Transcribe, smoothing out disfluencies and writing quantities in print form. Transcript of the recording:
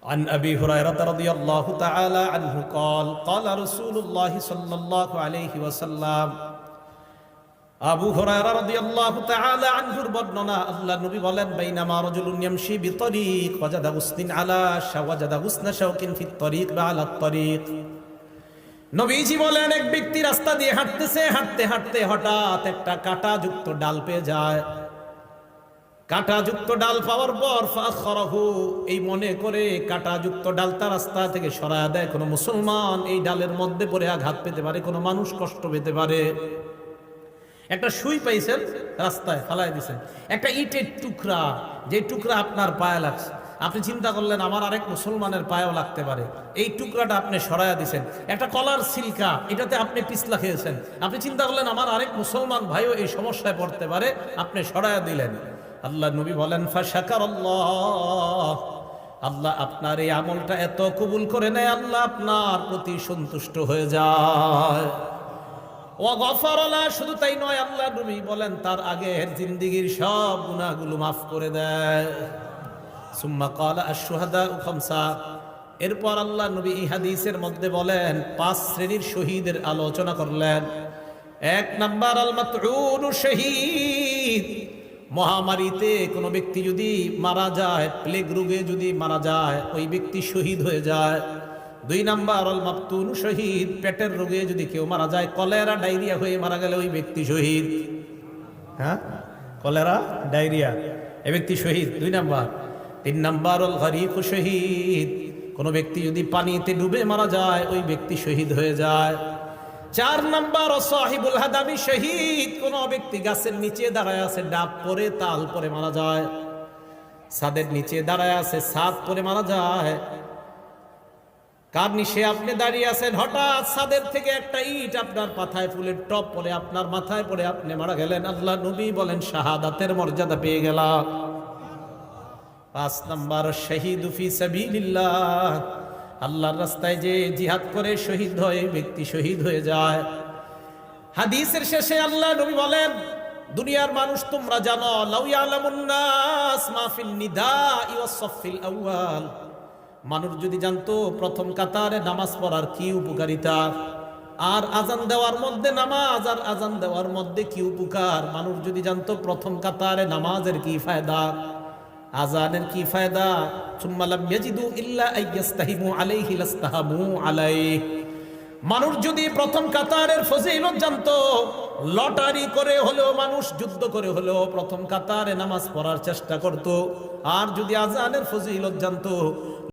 عن أبي هريرة رضي الله تعالى عنه قال قال رسول الله صلى الله عليه وسلم আবু হুরায়রা রাদিয়াল্লাহু তাআলা আনহুর বর্ণনা, আল্লাহ নবী বলেন, বাইনামা রাজুলুন ইয়ামশি বিতরিক ওয়াজাদা গুসনিন আলা শাওয়াজাদা গুসনা শাওকিন ফিত তরিক বা আলা তরিক। নবীজি বলেন, এক ব্যক্তি রাস্তা দিয়ে হাঁটতেছে, হাঁটতে হাঁটতে হঠাৎ একটা কাঁটাযুক্ত ডাল পেয়ে যায়। কাঁটাযুক্ত ডাল পাওয়ার পর ফাখরাহু, এই মনে করে কাঁটাযুক্ত ডাল তার রাস্তা থেকে সরায়া দেয়। কোনো মুসলমান এই ডালের মধ্যে পড়ে আঘাত পেতে পারে, কোনো মানুষ কষ্ট পেতে পারে। একটা সুই পাইছেন, রাস্তায় ফালাই দিয়েছেন, একটা ইটের টুকরা, যে টুকরা আপনার পায়ে লাগছে, আপনি চিন্তা করলেন আমার আরেক মুসলমানের পায়েও লাগতে পারে, এই টুকরাটা আপনি সরাইয়া দিয়েছেন। একটা কলার সিলকা, এটাতে আপনি পিছলা খেয়েছেন, আপনি চিন্তা করলেন আমার আরেক মুসলমান ভাইও এই সমস্যায় পড়তে পারে, আপনি সরাইয়া দিলেন। আল্লাহ নবী বলেন, ফাশাকারাল্লাহ, আল্লাহ আপনার এই আমলটা এত কবুল করে নেয়, আল্লাহ আপনার প্রতি সন্তুষ্ট হয়ে যায়। শুধু তাই নয়, আল্লাহ নবী বলেন তার আগের জিন্দেগীর সব গুনাহগুলো মাফ করে দেয়। সুম্মা ক্বালা আশ-শুহাদাউ খামসা, এরপর আল্লাহ নবী এই হাদিসের মধ্যে বলেন 5 শ্রেণীর শহীদের আলোচনা করলেন। 1 নাম্বার আল মাতউনু শহীদ, মহামারীতে কোনো ব্যক্তি যদি মারা যায়, প্লেগ রোগে যদি মারা যায়, ওই ব্যক্তি শহীদ হয়ে যায়। 2 নাম্বার আল মাবতুনু শহীদ, পেটের রোগে যদি কেউ মারা যায়, কলেরা ডায়রিয়া হয়ে মারা গেলে ওই ব্যক্তি শহীদ। হ্যাঁ, কলেরা ডায়রিয়া, এই ব্যক্তি শহীদ 2 নাম্বার। 3 নাম্বার আল গরীক শহীদ, কোন ব্যক্তি যদি পানিতে ডুবে মারা যায়, ওই ব্যক্তি শহীদ হয়ে যায়। 4 নাম্বার সাহিবুল হাদামি শহীদ, কোন ব্যক্তি গাছের নিচে দাঁড়ায় আছে, ডাব পরে তাল পরে মারা যায়, ছাদের নিচে দাঁড়ায় আছে, ছাদ পরে মারা যায়। কার নিচে আপনি দাঁড়িয়ে আছেন, হঠাৎ ছাদের থেকে একটা ইট আপনার মাথায়, ফুলের টপ পরে আপনার মাথায় পড়ে আপনি মারা গেলেন, আল্লাহ নবী বলেন শাহাদাতের মর্যাদা পেয়ে গেলাম। 5 নাম্বার শহীদ ফি সাবিলিল্লাহ, আল্লাহর রাস্তায় যে জিহাদ করে শহীদ হয়, ব্যক্তি শহীদ হয়ে যায়। হাদিসের শেষে আল্লাহ নবী বলেন, দুনিয়ার মানুষ তোমরা জানো, লাউ ইয়ালামুন নাস মা ফিন নিদাই ওয়াস সাফিল আউয়াল, মানুষ যদি জানতো প্রথম কাতারে নামাজ পড়ার কি উপকারিতা, আর আজান দেওয়ার মধ্যে নামাজ আর আজান দেওয়ার মধ্যে কি উপকার, মানুষ যদি জানতো প্রথম কাতারে নামাজের কি ফায়দা, আজানের কি ফায়দা, সুম্মা লাম ইয়াজিদু ইল্লা আইয়াস্তাহিমু আলাইহি লাস্তাহামু আলাইহি, মানুষ যদি প্রথম কাতারের ফজিলত জানতো, লটারি করে হলেও মানুষ যুদ্ধ করে হলেও প্রথম কাতারে নামাজ পড়ার চেষ্টা করত। আর যদি আজানের ফজিলত জানতো,